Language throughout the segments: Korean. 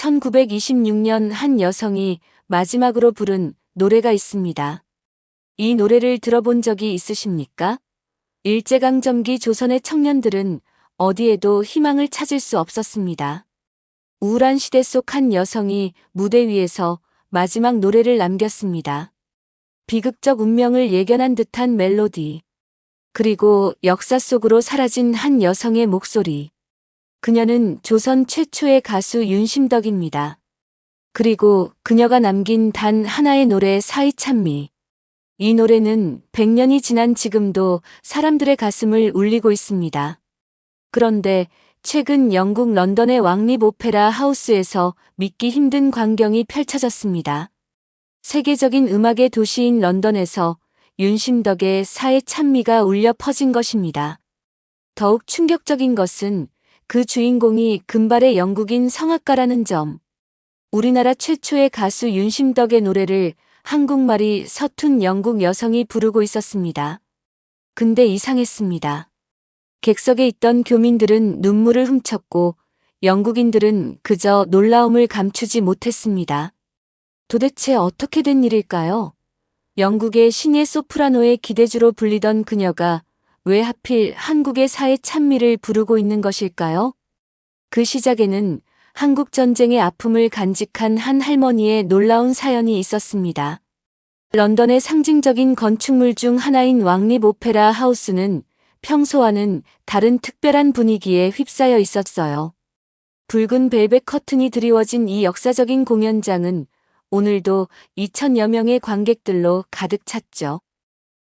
1926년 한 여성이 마지막으로 부른 노래가 있습니다. 이 노래를 들어본 적이 있으십니까? 일제강점기 조선의 청년들은 어디에도 희망을 찾을 수 없었습니다. 우울한 시대 속 한 여성이 무대 위에서 마지막 노래를 남겼습니다. 비극적 운명을 예견한 듯한 멜로디. 그리고 역사 속으로 사라진 한 여성의 목소리. 그녀는 조선 최초의 가수 윤심덕입니다. 그리고 그녀가 남긴 단 하나의 노래 사이찬미. 이 노래는 100년이 지난 지금도 사람들의 가슴을 울리고 있습니다. 그런데 최근 영국 런던의 왕립 오페라 하우스에서 믿기 힘든 광경이 펼쳐졌습니다. 세계적인 음악의 도시인 런던에서 윤심덕의 사이찬미가 울려 퍼진 것입니다. 더욱 충격적인 것은 그 주인공이 금발의 영국인 성악가라는 점. 우리나라 최초의 가수 윤심덕의 노래를 한국말이 서툰 영국 여성이 부르고 있었습니다. 근데 이상했습니다. 객석에 있던 교민들은 눈물을 훔쳤고 영국인들은 그저 놀라움을 감추지 못했습니다. 도대체 어떻게 된 일일까요? 영국의 신예 소프라노의 기대주로 불리던 그녀가 왜 하필 한국의 사회 찬미를 부르고 있는 것일까요? 그 시작에는 한국 전쟁의 아픔을 간직한 한 할머니의 놀라운 사연이 있었습니다. 런던의 상징적인 건축물 중 하나인 왕립 오페라 하우스는 평소와는 다른 특별한 분위기에 휩싸여 있었어요. 붉은 벨벳 커튼이 드리워진 이 역사적인 공연장은 오늘도 2,000여 명의 관객들로 가득 찼죠.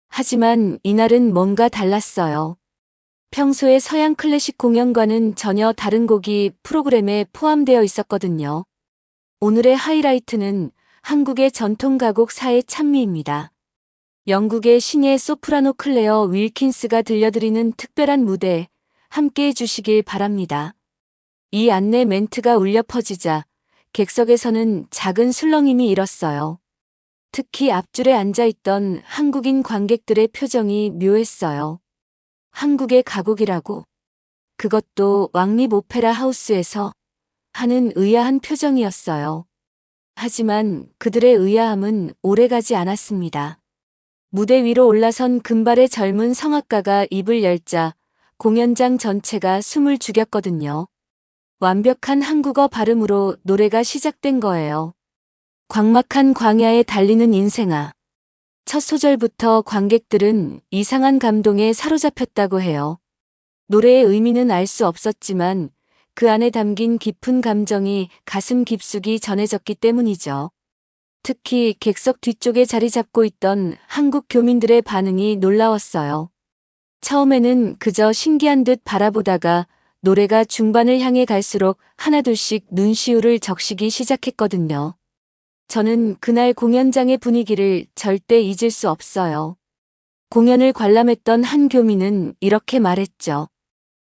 하지만 이날은 뭔가 달랐어요. 평소의 서양 클래식 공연과는 전혀 다른 곡이 프로그램에 포함되어 있었거든요. 오늘의 하이라이트는 한국의 전통 가곡 사의 찬미입니다. 영국의 신예 소프라노 클레어 윌킨스가 들려드리는 특별한 무대 함께해 주시길 바랍니다. 이 안내 멘트가 울려 퍼지자 객석에서는 작은 술렁임이 일었어요. 특히 앞줄에 앉아있던 한국인 관객들의 표정이 묘했어요. 한국의 가곡이라고. 그것도 왕립 오페라 하우스에서 하는 의아한 표정이었어요. 하지만 그들의 의아함은 오래가지 않았습니다. 무대 위로 올라선 금발의 젊은 성악가가 입을 열자 공연장 전체가 숨을 죽였거든요. 완벽한 한국어 발음으로 노래가 시작된 거예요. 광막한 광야에 달리는 인생아. 첫 소절부터 관객들은 이상한 감동에 사로잡혔다고 해요. 노래의 의미는 알 수 없었지만 그 안에 담긴 깊은 감정이 가슴 깊숙이 전해졌기 때문이죠. 특히 객석 뒤쪽에 자리 잡고 있던 한국 교민들의 반응이 놀라웠어요. 처음에는 그저 신기한 듯 바라보다가 노래가 중반을 향해 갈수록 하나둘씩 눈시울을 적시기 시작했거든요. 저는 그날 공연장의 분위기를 절대 잊을 수 없어요. 공연을 관람했던 한 교민은 이렇게 말했죠.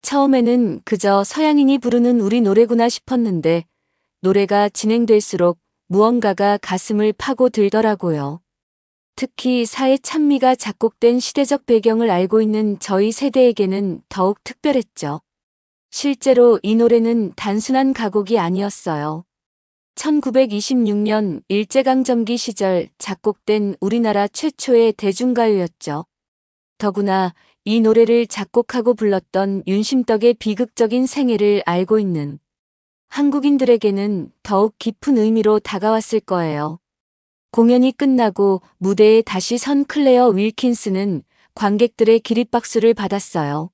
처음에는 그저 서양인이 부르는 우리 노래구나 싶었는데 노래가 진행될수록 무언가가 가슴을 파고 들더라고요. 특히 사회 찬미가 작곡된 시대적 배경을 알고 있는 저희 세대에게는 더욱 특별했죠. 실제로 이 노래는 단순한 가곡이 아니었어요. 1926년 일제강점기 시절 작곡된 우리나라 최초의 대중가요였죠. 더구나 이 노래를 작곡하고 불렀던 윤심덕의 비극적인 생애를 알고 있는 한국인들에게는 더욱 깊은 의미로 다가왔을 거예요. 공연이 끝나고 무대에 다시 선 클레어 윌킨스는 관객들의 기립박수를 받았어요.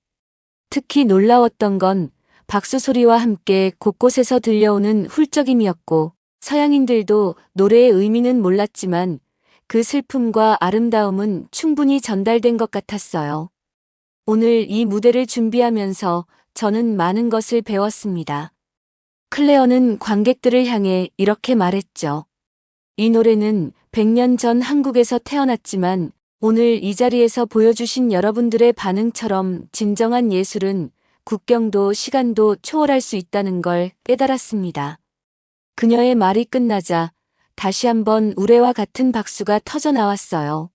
특히 놀라웠던 건 박수 소리와 함께 곳곳에서 들려오는 훌쩍임이었고 서양인들도 노래의 의미는 몰랐지만 그 슬픔과 아름다움은 충분히 전달된 것 같았어요. 오늘 이 무대를 준비하면서 저는 많은 것을 배웠습니다. 클레어는 관객들을 향해 이렇게 말했죠. 이 노래는 100년 전 한국에서 태어났지만 오늘 이 자리에서 보여주신 여러분들의 반응처럼 진정한 예술은 국경도 시간도 초월할 수 있다는 걸 깨달았습니다. 그녀의 말이 끝나자 다시 한번 우레와 같은 박수가 터져 나왔어요.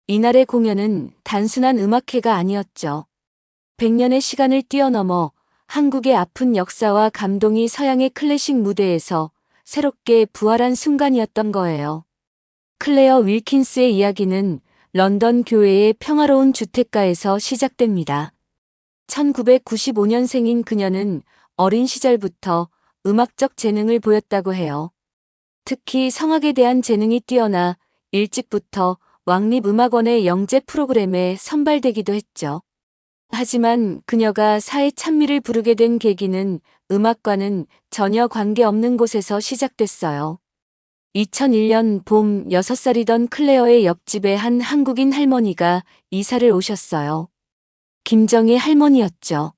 이날의 공연은 단순한 음악회가 아니었죠. 100년의 시간을 뛰어넘어 한국의 아픈 역사와 감동이 서양의 클래식 무대에서 새롭게 부활한 순간이었던 거예요. 클레어 윌킨스의 이야기는 런던 교회의 평화로운 주택가에서 시작됩니다. 1995년생인 그녀는 어린 시절부터 음악적 재능을 보였다고 해요. 특히 성악에 대한 재능이 뛰어나 일찍부터 왕립음악원의 영재 프로그램에 선발되기도 했죠. 하지만 그녀가 사회 찬미를 부르게 된 계기는 음악과는 전혀 관계없는 곳에서 시작됐어요. 2001년 봄 6살이던 클레어의 옆집에 한 한국인 할머니가 이사를 오셨어요. 김정희 할머니였죠.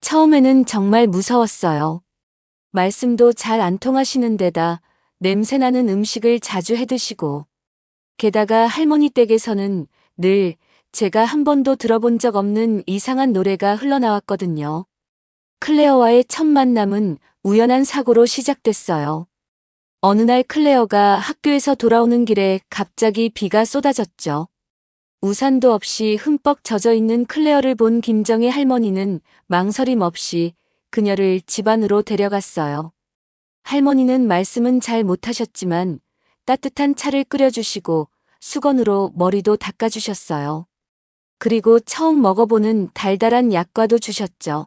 처음에는 정말 무서웠어요. 말씀도 잘 안 통하시는 데다 냄새나는 음식을 자주 해드시고, 게다가 할머니 댁에서는 늘 제가 한 번도 들어본 적 없는 이상한 노래가 흘러나왔거든요. 클레어와의 첫 만남은 우연한 사고로 시작됐어요. 어느 날 클레어가 학교에서 돌아오는 길에 갑자기 비가 쏟아졌죠. 우산도 없이 흠뻑 젖어 있는 클레어를 본 김정희 할머니는 망설임 없이 그녀를 집 안으로 데려갔어요. 할머니는 말씀은 잘 못하셨지만 따뜻한 차를 끓여주시고 수건으로 머리도 닦아주셨어요. 그리고 처음 먹어보는 달달한 약과도 주셨죠.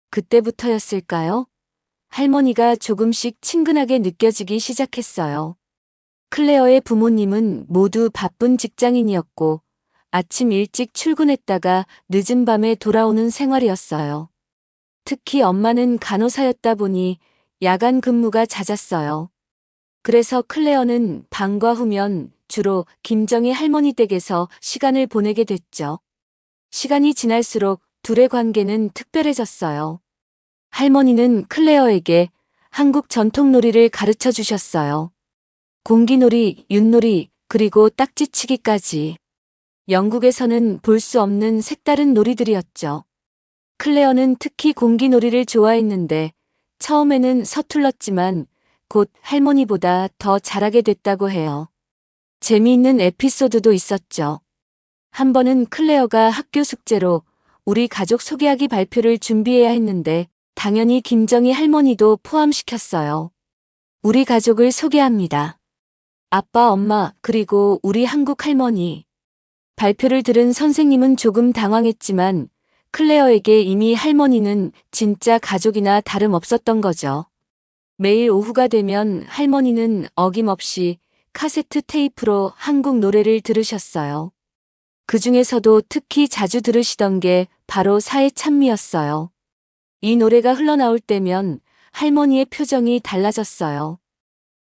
그때부터였을까요? 할머니가 조금씩 친근하게 느껴지기 시작했어요. 클레어의 부모님은 모두 바쁜 직장인이었고 아침 일찍 출근했다가 늦은 밤에 돌아오는 생활이었어요. 특히 엄마는 간호사였다 보니 야간 근무가 잦았어요. 그래서 클레어는 방과 후면 주로 김정희 할머니 댁에서 시간을 보내게 됐죠. 시간이 지날수록 둘의 관계는 특별해졌어요. 할머니는 클레어에게 한국 전통놀이를 가르쳐 주셨어요. 공기놀이, 윷놀이, 그리고 딱지치기까지. 영국에서는 볼 수 없는 색다른 놀이들이었죠. 클레어는 특히 공기놀이를 좋아했는데 처음에는 서툴렀지만 곧 할머니보다 더 잘하게 됐다고 해요. 재미있는 에피소드도 있었죠. 한 번은 클레어가 학교 숙제로 우리 가족 소개하기 발표를 준비해야 했는데 당연히 김정희 할머니도 포함시켰어요. 우리 가족을 소개합니다. 아빠, 엄마, 그리고 우리 한국 할머니. 발표를 들은 선생님은 조금 당황했지만 클레어에게 이미 할머니는 진짜 가족이나 다름없었던 거죠. 매일 오후가 되면 할머니는 어김없이 카세트 테이프로 한국 노래를 들으셨어요. 그 중에서도 특히 자주 들으시던 게 바로 사회 찬미였어요. 이 노래가 흘러나올 때면 할머니의 표정이 달라졌어요.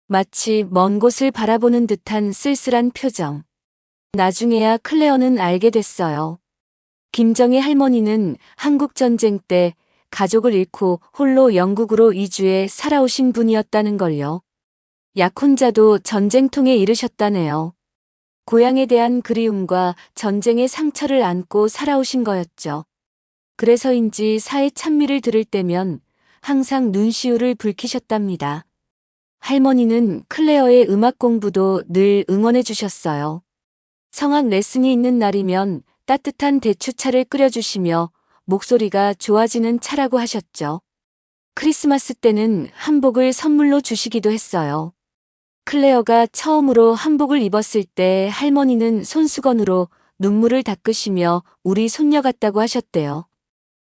마치 먼 곳을 바라보는 듯한 쓸쓸한 표정. 나중에야 클레어는 알게 됐어요. 김정희 할머니는 한국전쟁 때 가족을 잃고 홀로 영국으로 이주해 살아오신 분이었다는 걸요. 약혼자도 전쟁통에 이르셨다네요. 고향에 대한 그리움과 전쟁의 상처를 안고 살아오신 거였죠. 그래서인지 사회 찬미를 들을 때면 항상 눈시울을 붉히셨답니다. 할머니는 클레어의 음악 공부도 늘 응원해 주셨어요. 성악 레슨이 있는 날이면 따뜻한 대추차를 끓여주시며 목소리가 좋아지는 차라고 하셨죠. 크리스마스 때는 한복을 선물로 주시기도 했어요. 클레어가 처음으로 한복을 입었을 때 할머니는 손수건으로 눈물을 닦으시며 우리 손녀 같다고 하셨대요.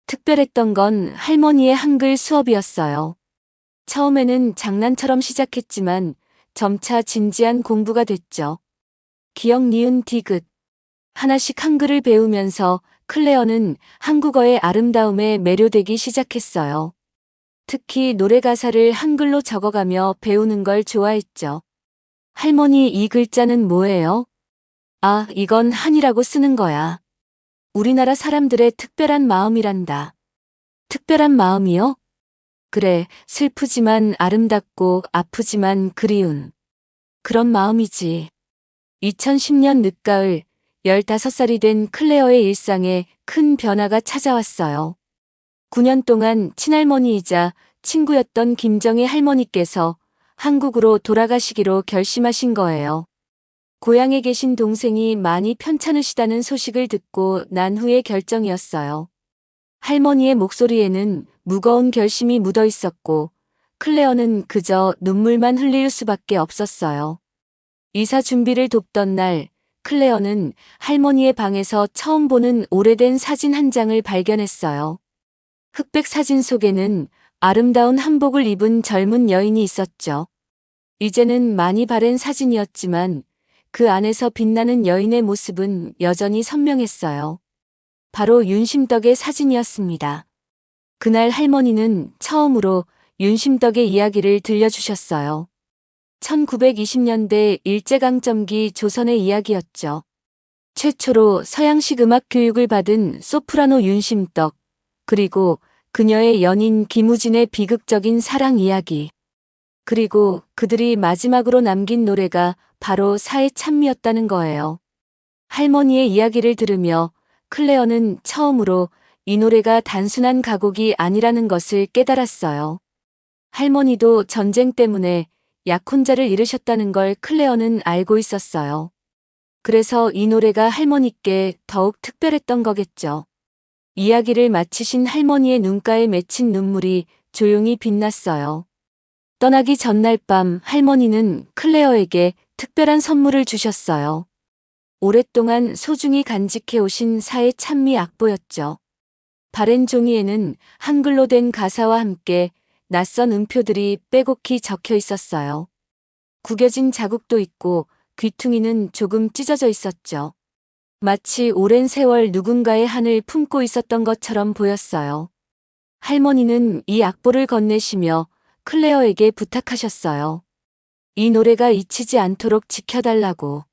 특별했던 건 할머니의 한글 수업이었어요. 처음에는 장난처럼 시작했지만 점차 진지한 공부가 됐죠. 기역, 니은, 디귿. 하나씩 한글을 배우면서 클레어는 한국어의 아름다움에 매료되기 시작했어요. 특히 노래 가사를 한글로 적어가며 배우는 걸 좋아했죠. 할머니, 이 글자는 뭐예요? 아, 이건 한이라고 쓰는 거야. 우리나라 사람들의 특별한 마음이란다. 특별한 마음이요? 그래, 슬프지만 아름답고 아프지만 그리운. 그런 마음이지. 2010년 늦가을 15살이 된 클레어의 일상에 큰 변화가 찾아왔어요. 9년 동안 친할머니이자 친구였던 김정희 할머니께서 한국으로 돌아가시기로 결심하신 거예요. 고향에 계신 동생이 많이 편찮으시다는 소식을 듣고 난 후의 결정이었어요. 할머니의 목소리에는 무거운 결심이 묻어 있었고 클레어는 그저 눈물만 흘릴 수밖에 없었어요. 이사 준비를 돕던 날, 클레어는 할머니의 방에서 처음 보는 오래된 사진 한 장을 발견했어요. 흑백 사진 속에는 아름다운 한복을 입은 젊은 여인이 있었죠. 이제는 많이 바랜 사진이었지만 그 안에서 빛나는 여인의 모습은 여전히 선명했어요. 바로 윤심덕의 사진이었습니다. 그날 할머니는 처음으로 윤심덕의 이야기를 들려주셨어요. 1920년대 일제강점기 조선의 이야기였죠. 최초로 서양식 음악 교육을 받은 소프라노 윤심덕, 그리고 그녀의 연인 김우진의 비극적인 사랑 이야기. 그리고 그들이 마지막으로 남긴 노래가 바로 사회 찬미였다는 거예요. 할머니의 이야기를 들으며 클레어는 처음으로 이 노래가 단순한 가곡이 아니라는 것을 깨달았어요. 할머니도 전쟁 때문에 약혼자를 잃으셨다는 걸 클레어는 알고 있었어요. 그래서 이 노래가 할머니께 더욱 특별했던 거겠죠. 이야기를 마치신 할머니의 눈가에 맺힌 눈물이 조용히 빛났어요. 떠나기 전날 밤 할머니는 클레어에게 특별한 선물을 주셨어요. 오랫동안 소중히 간직해오신 사회 찬미 악보였죠. 바랜 종이에는 한글로 된 가사와 함께 낯선 음표들이 빼곡히 적혀 있었어요. 구겨진 자국도 있고 귀퉁이는 조금 찢어져 있었죠. 마치 오랜 세월 누군가의 한을 품고 있었던 것처럼 보였어요. 할머니는 이 악보를 건네시며 클레어에게 부탁하셨어요. 이 노래가 잊히지 않도록 지켜달라고.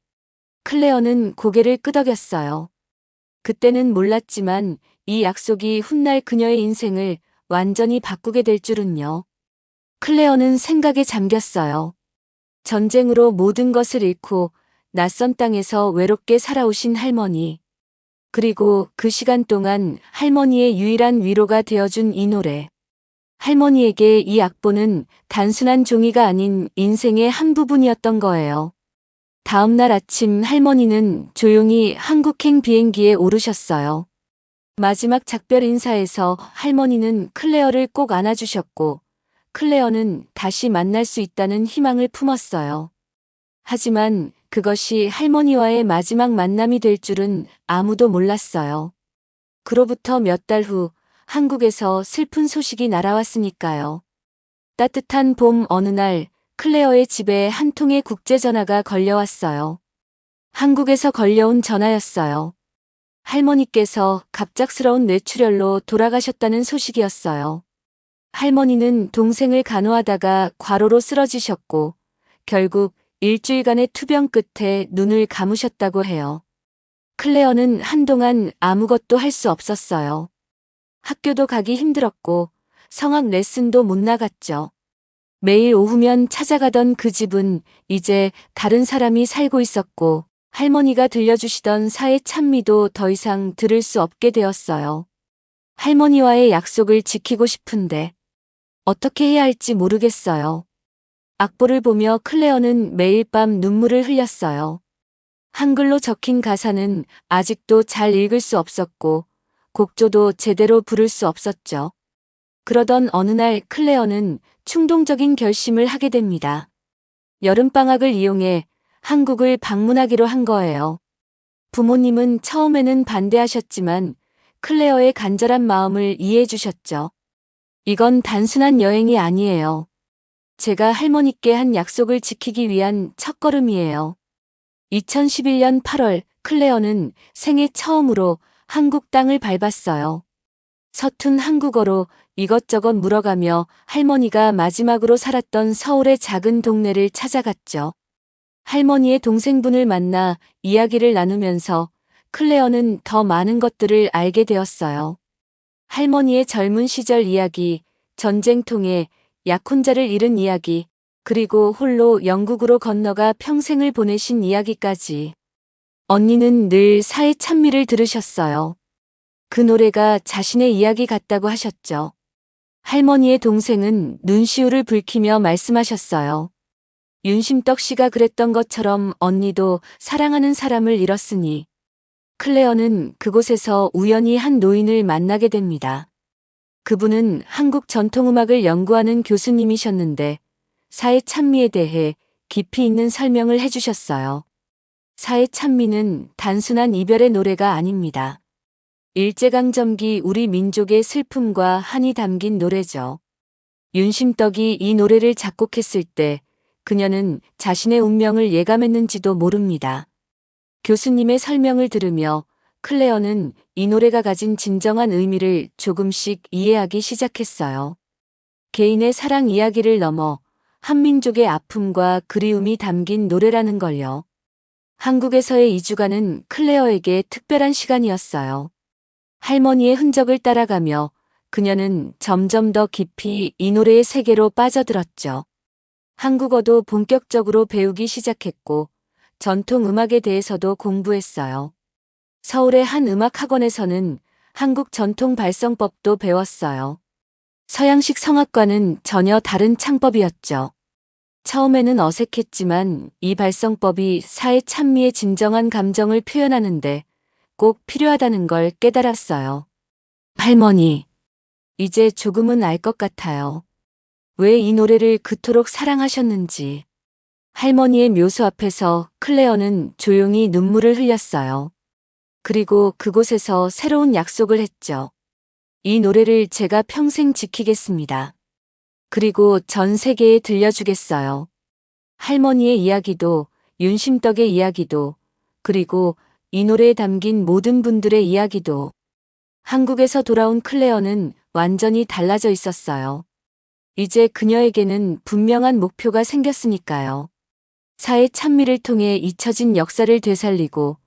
클레어는 고개를 끄덕였어요. 그때는 몰랐지만 이 약속이 훗날 그녀의 인생을 완전히 바꾸게 될 줄은요. 클레어는 생각에 잠겼어요. 전쟁으로 모든 것을 잃고 낯선 땅에서 외롭게 살아오신 할머니. 그리고 그 시간 동안 할머니의 유일한 위로가 되어준 이 노래. 할머니에게 이 악보는 단순한 종이가 아닌 인생의 한 부분이었던 거예요. 다음 날 아침 할머니는 조용히 한국행 비행기에 오르셨어요. 마지막 작별 인사에서 할머니는 클레어를 꼭 안아주셨고, 클레어는 다시 만날 수 있다는 희망을 품었어요. 하지만 그것이 할머니와의 마지막 만남이 될 줄은 아무도 몰랐어요. 그로부터 몇 달 후 한국에서 슬픈 소식이 날아왔으니까요. 따뜻한 봄 어느 날 클레어의 집에 한 통의 국제전화가 걸려왔어요. 한국에서 걸려온 전화였어요. 할머니께서 갑작스러운 뇌출혈로 돌아가셨다는 소식이었어요. 할머니는 동생을 간호하다가 과로로 쓰러지셨고 결국 일주일간의 투병 끝에 눈을 감으셨다고 해요. 클레어는 한동안 아무것도 할 수 없었어요. 학교도 가기 힘들었고 성악 레슨도 못 나갔죠. 매일 오후면 찾아가던 그 집은 이제 다른 사람이 살고 있었고 할머니가 들려주시던 사회 찬미도 더 이상 들을 수 없게 되었어요. 할머니와의 약속을 지키고 싶은데 어떻게 해야 할지 모르겠어요. 악보를 보며 클레어는 매일 밤 눈물을 흘렸어요. 한글로 적힌 가사는 아직도 잘 읽을 수 없었고 곡조도 제대로 부를 수 없었죠. 그러던 어느 날 클레어는 충동적인 결심을 하게 됩니다. 여름방학을 이용해 한국을 방문하기로 한 거예요. 부모님은 처음에는 반대하셨지만 클레어의 간절한 마음을 이해해 주셨죠. 이건 단순한 여행이 아니에요. 제가 할머니께 한 약속을 지키기 위한 첫걸음이에요. 2011년 8월 클레어는 생애 처음으로 한국 땅을 밟았어요. 서툰 한국어로 이것저것 물어가며 할머니가 마지막으로 살았던 서울의 작은 동네를 찾아갔죠. 할머니의 동생분을 만나 이야기를 나누면서 클레어는 더 많은 것들을 알게 되었어요. 할머니의 젊은 시절 이야기, 전쟁통에 약혼자를 잃은 이야기, 그리고 홀로 영국으로 건너가 평생을 보내신 이야기까지. 언니는 늘 사회 찬미를 들으셨어요. 그 노래가 자신의 이야기 같다고 하셨죠. 할머니의 동생은 눈시울을 붉히며 말씀하셨어요. 윤심떡 씨가 그랬던 것처럼 언니도 사랑하는 사람을 잃었으니. 클레어는 그곳에서 우연히 한 노인을 만나게 됩니다. 그분은 한국 전통음악을 연구하는 교수님이셨는데 사회 찬미에 대해 깊이 있는 설명을 해주셨어요. 사회 찬미는 단순한 이별의 노래가 아닙니다. 일제강점기 우리 민족의 슬픔과 한이 담긴 노래죠. 윤심떡이 이 노래를 작곡했을 때 그녀는 자신의 운명을 예감했는지도 모릅니다. 교수님의 설명을 들으며 클레어는 이 노래가 가진 진정한 의미를 조금씩 이해하기 시작했어요. 개인의 사랑 이야기를 넘어 한민족의 아픔과 그리움이 담긴 노래라는 걸요. 한국에서의 이주가는 클레어에게 특별한 시간이었어요. 할머니의 흔적을 따라가며 그녀는 점점 더 깊이 이 노래의 세계로 빠져들었죠. 한국어도 본격적으로 배우기 시작했고 전통 음악에 대해서도 공부했어요. 서울의 한 음악학원에서는 한국 전통 발성법도 배웠어요. 서양식 성악과는 전혀 다른 창법이었죠. 처음에는 어색했지만 이 발성법이 사회 찬미의 진정한 감정을 표현하는데 꼭 필요하다는 걸 깨달았어요. 할머니, 이제 조금은 알 것 같아요. 왜 이 노래를 그토록 사랑하셨는지. 할머니의 묘수 앞에서 클레어는 조용히 눈물을 흘렸어요. 그리고 그곳에서 새로운 약속을 했죠. 이 노래를 제가 평생 지키겠습니다. 그리고 전 세계에 들려주겠어요. 할머니의 이야기도, 윤심떡의 이야기도, 그리고 이 노래에 담긴 모든 분들의 이야기도. 한국에서 돌아온 클레어는 완전히 달라져 있었어요. 이제 그녀에게는 분명한 목표가 생겼으니까요. 사회 찬미를 통해 잊혀진 역사를 되살리고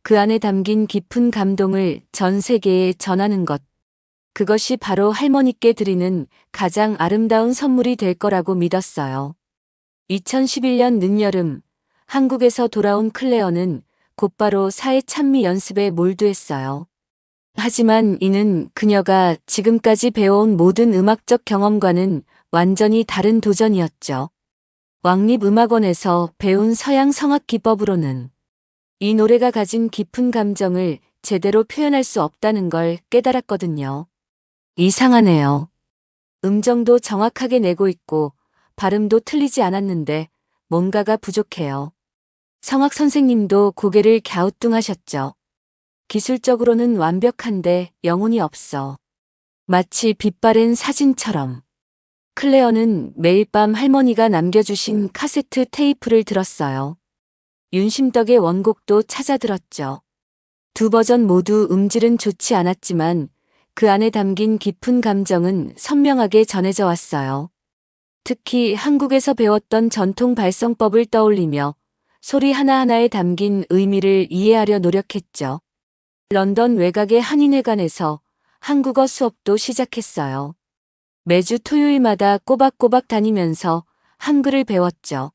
그 안에 담긴 깊은 감동을 전 세계에 전하는 것. 그것이 바로 할머니께 드리는 가장 아름다운 선물이 될 거라고 믿었어요. 2011년 늦여름, 한국에서 돌아온 클레어는 곧바로 사회 찬미 연습에 몰두했어요. 하지만 이는 그녀가 지금까지 배워온 모든 음악적 경험과는 완전히 다른 도전이었죠. 왕립음악원에서 배운 서양 성악 기법으로는 이 노래가 가진 깊은 감정을 제대로 표현할 수 없다는 걸 깨달았거든요. 이상하네요. 음정도 정확하게 내고 있고 발음도 틀리지 않았는데 뭔가가 부족해요. 성악 선생님도 고개를 갸우뚱하셨죠. 기술적으로는 완벽한데 영혼이 없어. 마치 빛바랜 사진처럼. 클레어는 매일 밤 할머니가 남겨주신 카세트 테이프를 들었어요. 윤심떡의 원곡도 찾아 들었죠. 두 버전 모두 음질은 좋지 않았지만 그 안에 담긴 깊은 감정은 선명하게 전해져 왔어요. 특히 한국에서 배웠던 전통 발성법을 떠올리며 소리 하나하나에 담긴 의미를 이해하려 노력했죠. 런던 외곽의 한인회관에서 한국어 수업도 시작했어요. 매주 토요일마다 꼬박꼬박 다니면서 한글을 배웠죠.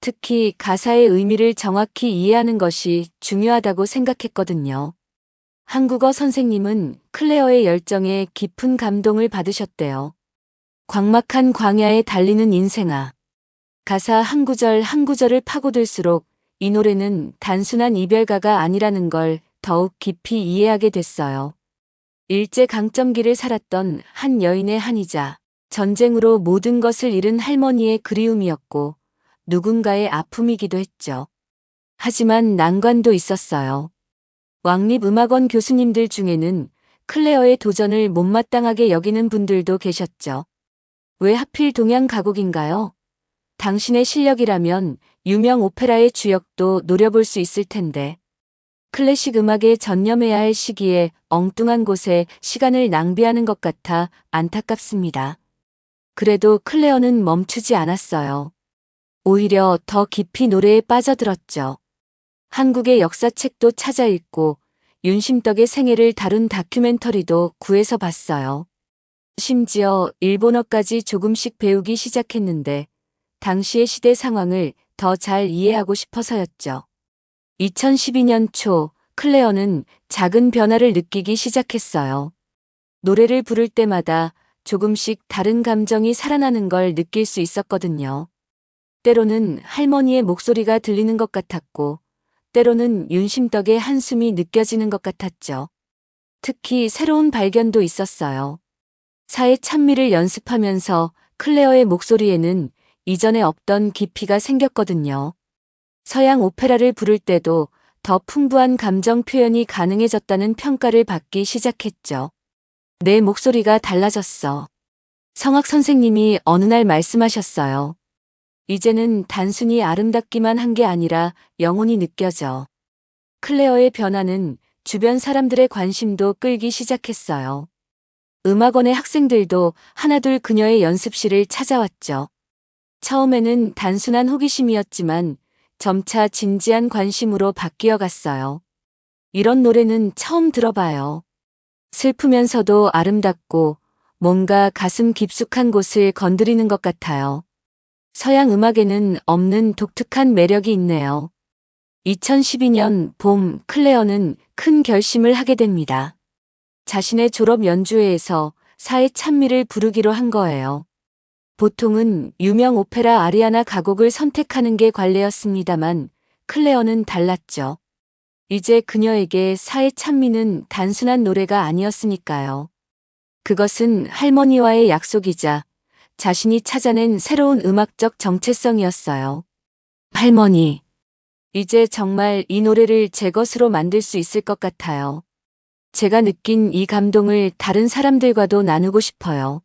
특히 가사의 의미를 정확히 이해하는 것이 중요하다고 생각했거든요. 한국어 선생님은 클레어의 열정에 깊은 감동을 받으셨대요. 광막한 광야에 달리는 인생아. 가사 한 구절 한 구절을 파고들수록 이 노래는 단순한 이별가가 아니라는 걸 더욱 깊이 이해하게 됐어요. 일제강점기를 살았던 한 여인의 한이자 전쟁으로 모든 것을 잃은 할머니의 그리움이었고 누군가의 아픔이기도 했죠. 하지만 난관도 있었어요. 왕립음악원 교수님들 중에는 클레어의 도전을 못마땅하게 여기는 분들도 계셨죠. 왜 하필 동양 가곡인가요? 당신의 실력이라면 유명 오페라의 주역도 노려볼 수 있을 텐데. 클래식 음악에 전념해야 할 시기에 엉뚱한 곳에 시간을 낭비하는 것 같아 안타깝습니다. 그래도 클레어는 멈추지 않았어요. 오히려 더 깊이 노래에 빠져들었죠. 한국의 역사책도 찾아 읽고 윤심떡의 생애를 다룬 다큐멘터리도 구해서 봤어요. 심지어 일본어까지 조금씩 배우기 시작했는데 당시의 시대 상황을 더 잘 이해하고 싶어서였죠. 2012년 초 클레어는 작은 변화를 느끼기 시작했어요. 노래를 부를 때마다 조금씩 다른 감정이 살아나는 걸 느낄 수 있었거든요. 때로는 할머니의 목소리가 들리는 것 같았고 때로는 윤심떡의 한숨이 느껴지는 것 같았죠. 특히 새로운 발견도 있었어요. 사회 찬미를 연습하면서 클레어의 목소리에는 이전에 없던 깊이가 생겼거든요. 서양 오페라를 부를 때도 더 풍부한 감정 표현이 가능해졌다는 평가를 받기 시작했죠. 내 목소리가 달라졌어. 성악 선생님이 어느 날 말씀하셨어요. 이제는 단순히 아름답기만 한 게 아니라 영혼이 느껴져. 클레어의 변화는 주변 사람들의 관심도 끌기 시작했어요. 음악원의 학생들도 하나둘 그녀의 연습실을 찾아왔죠. 처음에는 단순한 호기심이었지만 점차 진지한 관심으로 바뀌어 갔어요. 이런 노래는 처음 들어봐요. 슬프면서도 아름답고 뭔가 가슴 깊숙한 곳을 건드리는 것 같아요. 서양 음악에는 없는 독특한 매력이 있네요. 2012년 봄 클레어는 큰 결심을 하게 됩니다. 자신의 졸업 연주회에서 사회 찬미를 부르기로 한 거예요. 보통은 유명 오페라 아리아나 가곡을 선택하는 게 관례였습니다만 클레어는 달랐죠. 이제 그녀에게 사회 찬미는 단순한 노래가 아니었으니까요. 그것은 할머니와의 약속이자 자신이 찾아낸 새로운 음악적 정체성이었어요. 할머니, 이제 정말 이 노래를 제 것으로 만들 수 있을 것 같아요. 제가 느낀 이 감동을 다른 사람들과도 나누고 싶어요.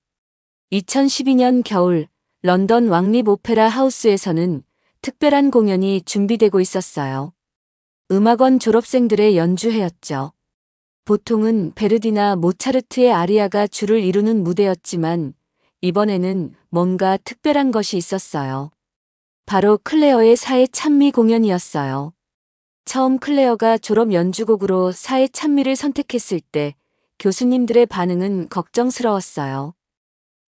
2012년 겨울 런던 왕립 오페라 하우스에서는 특별한 공연이 준비되고 있었어요. 음악원 졸업생들의 연주회였죠. 보통은 베르디나 모차르트의 아리아가 주를 이루는 무대였지만 이번에는 뭔가 특별한 것이 있었어요. 바로 클레어의 사회 찬미 공연이었어요. 처음 클레어가 졸업 연주곡으로 사회 찬미를 선택했을 때 교수님들의 반응은 걱정스러웠어요.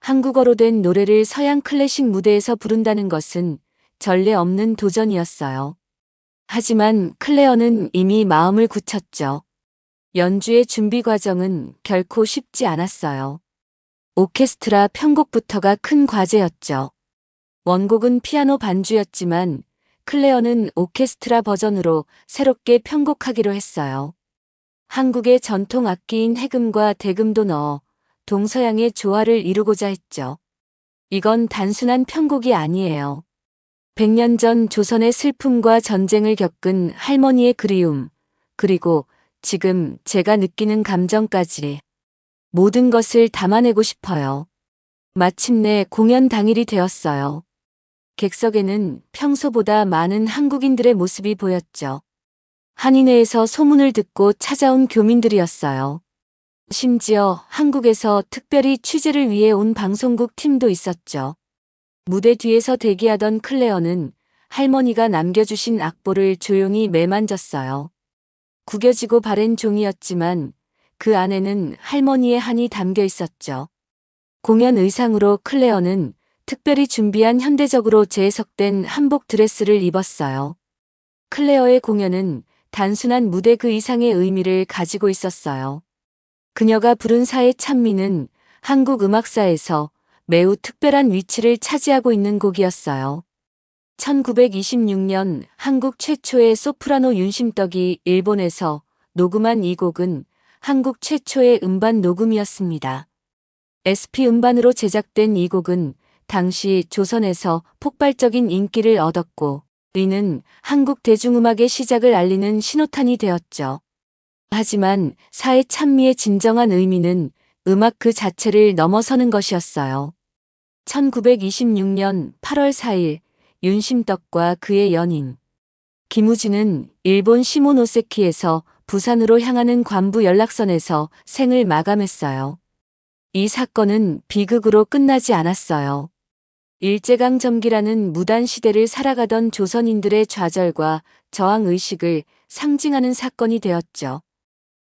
한국어로 된 노래를 서양 클래식 무대에서 부른다는 것은 전례 없는 도전이었어요. 하지만 클레어는 이미 마음을 굳혔죠. 연주의 준비 과정은 결코 쉽지 않았어요. 오케스트라 편곡부터가 큰 과제였죠. 원곡은 피아노 반주였지만 클레어는 오케스트라 버전으로 새롭게 편곡하기로 했어요. 한국의 전통 악기인 해금과 대금도 넣어 동서양의 조화를 이루고자 했죠. 이건 단순한 편곡이 아니에요. 100년 전 조선의 슬픔과 전쟁을 겪은 할머니의 그리움, 그리고 지금 제가 느끼는 감정까지 모든 것을 담아내고 싶어요. 마침내 공연 당일이 되었어요. 객석에는 평소보다 많은 한국인들의 모습이 보였죠. 한인회에서 소문을 듣고 찾아온 교민들이었어요. 심지어 한국에서 특별히 취재를 위해 온 방송국 팀도 있었죠. 무대 뒤에서 대기하던 클레어는 할머니가 남겨주신 악보를 조용히 매만졌어요. 구겨지고 바랜 종이였지만 그 안에는 할머니의 한이 담겨 있었죠. 공연 의상으로 클레어는 특별히 준비한 현대적으로 재해석된 한복 드레스를 입었어요. 클레어의 공연은 단순한 무대 그 이상의 의미를 가지고 있었어요. 그녀가 부른 사회 찬미는 한국 음악사에서 매우 특별한 위치를 차지하고 있는 곡이었어요. 1926년 한국 최초의 소프라노 윤심떡이 일본에서 녹음한 이 곡은 한국 최초의 음반 녹음이었습니다. SP 음반으로 제작된 이 곡은 당시 조선에서 폭발적인 인기를 얻었고 이는 한국 대중음악의 시작을 알리는 신호탄이 되었죠. 하지만 사회 찬미의 진정한 의미는 음악 그 자체를 넘어서는 것이었어요. 1926년 8월 4일 윤심떡과 그의 연인 김우진은 일본 시모노세키에서 부산으로 향하는 관부 연락선에서 생을 마감했어요. 이 사건은 비극으로 끝나지 않았어요. 일제강점기라는 무단 시대를 살아가던 조선인들의 좌절과 저항의식을 상징하는 사건이 되었죠.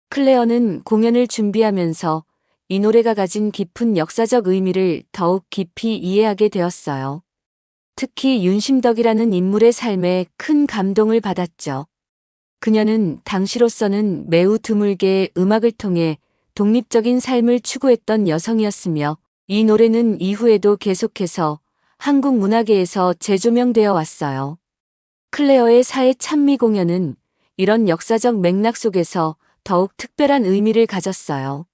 클레어는 공연을 준비하면서 이 노래가 가진 깊은 역사적 의미를 더욱 깊이 이해하게 되었어요. 특히 윤심덕이라는 인물의 삶에 큰 감동을 받았죠. 그녀는 당시로서는 매우 드물게 음악을 통해 독립적인 삶을 추구했던 여성이었으며 이 노래는 이후에도 계속해서 한국 문화계에서 재조명되어 왔어요. 클레어의 사회 찬미 공연은 이런 역사적 맥락 속에서 더욱 특별한 의미를 가졌어요.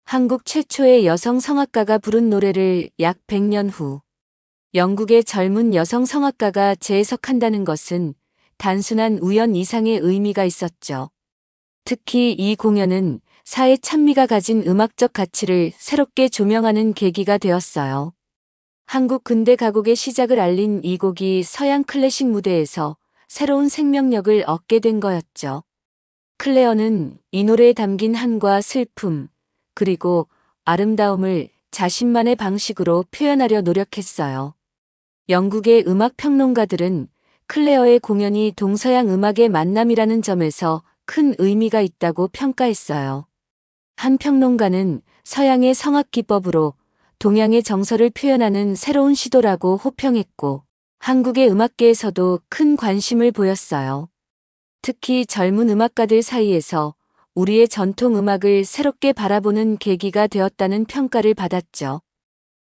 한국 최초의 여성 성악가가 부른 노래를 약 100년 후 영국의 젊은 여성 성악가가 재해석한다는 것은 단순한 우연 이상의 의미가 있었죠. 특히 이 공연은 사회 찬미가 가진 음악적 가치를 새롭게 조명하는 계기가 되었어요. 한국 근대 가곡의 시작을 알린 이 곡이 서양 클래식 무대에서 새로운 생명력을 얻게 된 거였죠. 클레어는 이 노래에 담긴 한과 슬픔, 그리고 아름다움을 자신만의 방식으로 표현하려 노력했어요. 영국의 음악 평론가들은 클레어의 공연이 동서양 음악의 만남이라는 점에서 큰 의미가 있다고 평가했어요. 한 평론가는 서양의 성악 기법으로 동양의 정서를 표현하는 새로운 시도라고 호평했고, 한국의 음악계에서도 큰 관심을 보였어요. 특히 젊은 음악가들 사이에서 우리의 전통 음악을 새롭게 바라보는 계기가 되었다는 평가를 받았죠.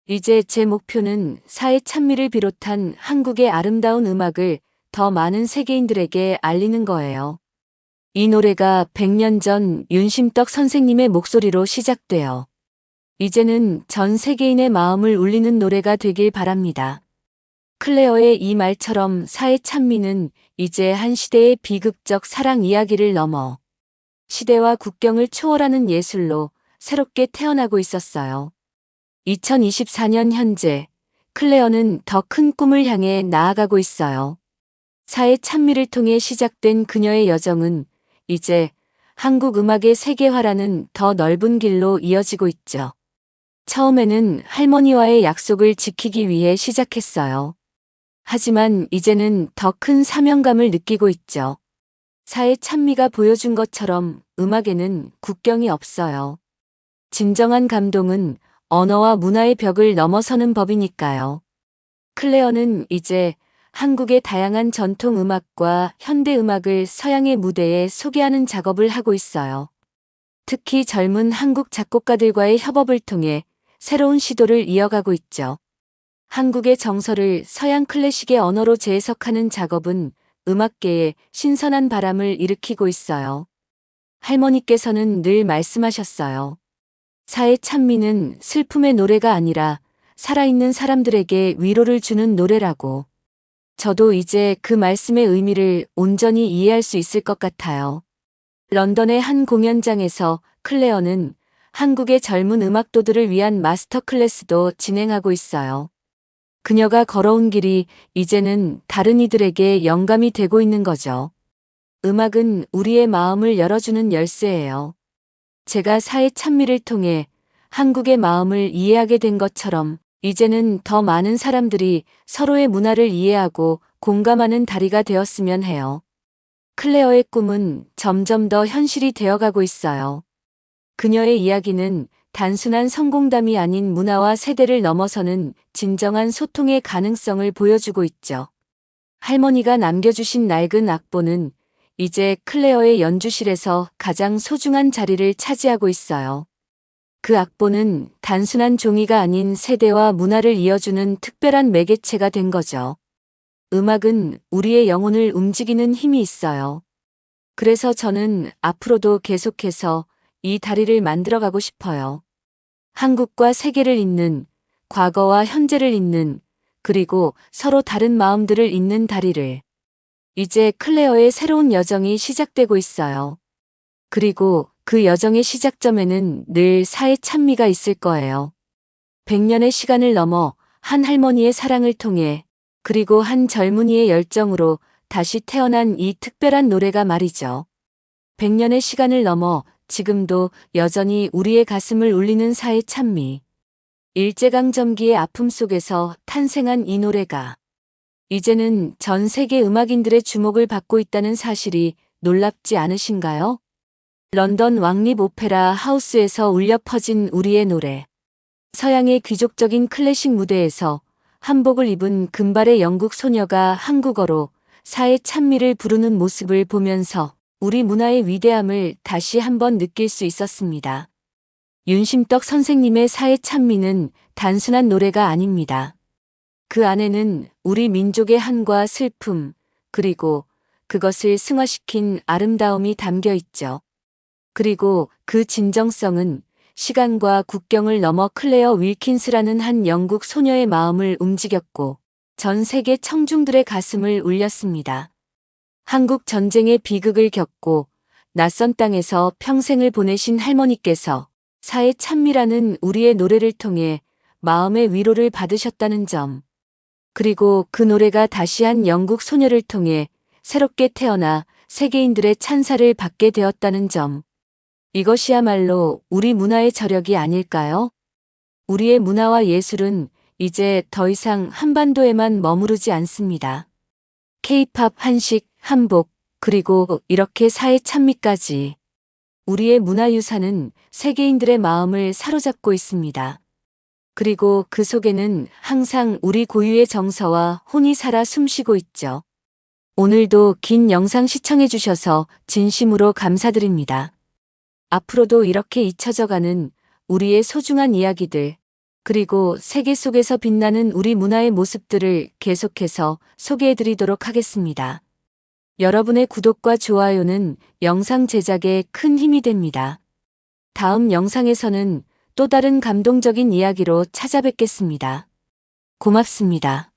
이제 제 목표는 사회 찬미를 비롯한 한국의 아름다운 음악을 더 많은 세계인들에게 알리는 거예요. 이 노래가 100년 전 윤심떡 선생님의 목소리로 시작되어 이제는 전 세계인의 마음을 울리는 노래가 되길 바랍니다. 클레어의 이 말처럼 사회 찬미는 이제 한 시대의 비극적 사랑 이야기를 넘어 시대와 국경을 초월하는 예술로 새롭게 태어나고 있었어요. 2024년 현재 클레어는 더 큰 꿈을 향해 나아가고 있어요. 사회 찬미를 통해 시작된 그녀의 여정은 이제 한국 음악의 세계화라는 더 넓은 길로 이어지고 있죠. 처음에는 할머니와의 약속을 지키기 위해 시작했어요. 하지만 이제는 더 큰 사명감을 느끼고 있죠. 사회 찬미가 보여준 것처럼 음악에는 국경이 없어요. 진정한 감동은 언어와 문화의 벽을 넘어서는 법이니까요. 클레어는 이제 한국의 다양한 전통 음악과 현대 음악을 서양의 무대에 소개하는 작업을 하고 있어요. 특히 젊은 한국 작곡가들과의 협업을 통해 새로운 시도를 이어가고 있죠. 한국의 정서를 서양 클래식의 언어로 재해석하는 작업은 음악계에 신선한 바람을 일으키고 있어요. 할머니께서는 늘 말씀하셨어요. 사회 찬미는 슬픔의 노래가 아니라 살아있는 사람들에게 위로를 주는 노래라고. 저도 이제 그 말씀의 의미를 온전히 이해할 수 있을 것 같아요. 런던의 한 공연장에서 클레어는 한국의 젊은 음악도들을 위한 마스터 클래스도 진행하고 있어요. 그녀가 걸어온 길이 이제는 다른 이들에게 영감이 되고 있는 거죠. 음악은 우리의 마음을 열어주는 열쇠예요. 제가 사회 찬미를 통해 한국의 마음을 이해하게 된 것처럼 이제는 더 많은 사람들이 서로의 문화를 이해하고 공감하는 다리가 되었으면 해요. 클레어의 꿈은 점점 더 현실이 되어가고 있어요. 그녀의 이야기는 단순한 성공담이 아닌 문화와 세대를 넘어서는 진정한 소통의 가능성을 보여주고 있죠. 할머니가 남겨주신 낡은 악보는 이제 클레어의 연주실에서 가장 소중한 자리를 차지하고 있어요. 그 악보는 단순한 종이가 아닌 세대와 문화를 이어주는 특별한 매개체가 된 거죠. 음악은 우리의 영혼을 움직이는 힘이 있어요. 그래서 저는 앞으로도 계속해서 이 다리를 만들어가고 싶어요. 한국과 세계를 잇는, 과거와 현재를 잇는, 그리고 서로 다른 마음들을 잇는 다리를. 이제 클레어의 새로운 여정이 시작되고 있어요. 그리고 그 여정의 시작점에는 늘 사회 찬미가 있을 거예요. 100년의 시간을 넘어 한 할머니의 사랑을 통해 그리고 한 젊은이의 열정으로 다시 태어난 이 특별한 노래가 말이죠. 100년의 시간을 넘어 지금도 여전히 우리의 가슴을 울리는 사회 찬미. 일제강점기의 아픔 속에서 탄생한 이 노래가 이제는 전 세계 음악인들의 주목을 받고 있다는 사실이 놀랍지 않으신가요? 런던 왕립 오페라 하우스에서 울려 퍼진 우리의 노래. 서양의 귀족적인 클래식 무대에서 한복을 입은 금발의 영국 소녀가 한국어로 사회 찬미를 부르는 모습을 보면서 우리 문화의 위대함을 다시 한번 느낄 수 있었습니다. 윤심떡 선생님의 사회 찬미는 단순한 노래가 아닙니다. 그 안에는 우리 민족의 한과 슬픔, 그리고 그것을 승화시킨 아름다움이 담겨 있죠. 그리고 그 진정성은 시간과 국경을 넘어 클레어 윌킨스라는 한 영국 소녀의 마음을 움직였고 전 세계 청중들의 가슴을 울렸습니다. 한국 전쟁의 비극을 겪고 낯선 땅에서 평생을 보내신 할머니께서 사회 찬미라는 우리의 노래를 통해 마음의 위로를 받으셨다는 점, 그리고 그 노래가 다시 한 영국 소녀를 통해 새롭게 태어나 세계인들의 찬사를 받게 되었다는 점, 이것이야말로 우리 문화의 저력이 아닐까요? 우리의 문화와 예술은 이제 더 이상 한반도에만 머무르지 않습니다. K-팝, 한식, 한복, 그리고 이렇게 사회 찬미까지 우리의 문화유산은 세계인들의 마음을 사로잡고 있습니다. 그리고 그 속에는 항상 우리 고유의 정서와 혼이 살아 숨쉬고 있죠. 오늘도 긴 영상 시청해주셔서 진심으로 감사드립니다. 앞으로도 이렇게 잊혀져가는 우리의 소중한 이야기들, 그리고 세계 속에서 빛나는 우리 문화의 모습들을 계속해서 소개해드리도록 하겠습니다. 여러분의 구독과 좋아요는 영상 제작에 큰 힘이 됩니다. 다음 영상에서는 또 다른 감동적인 이야기로 찾아뵙겠습니다. 고맙습니다.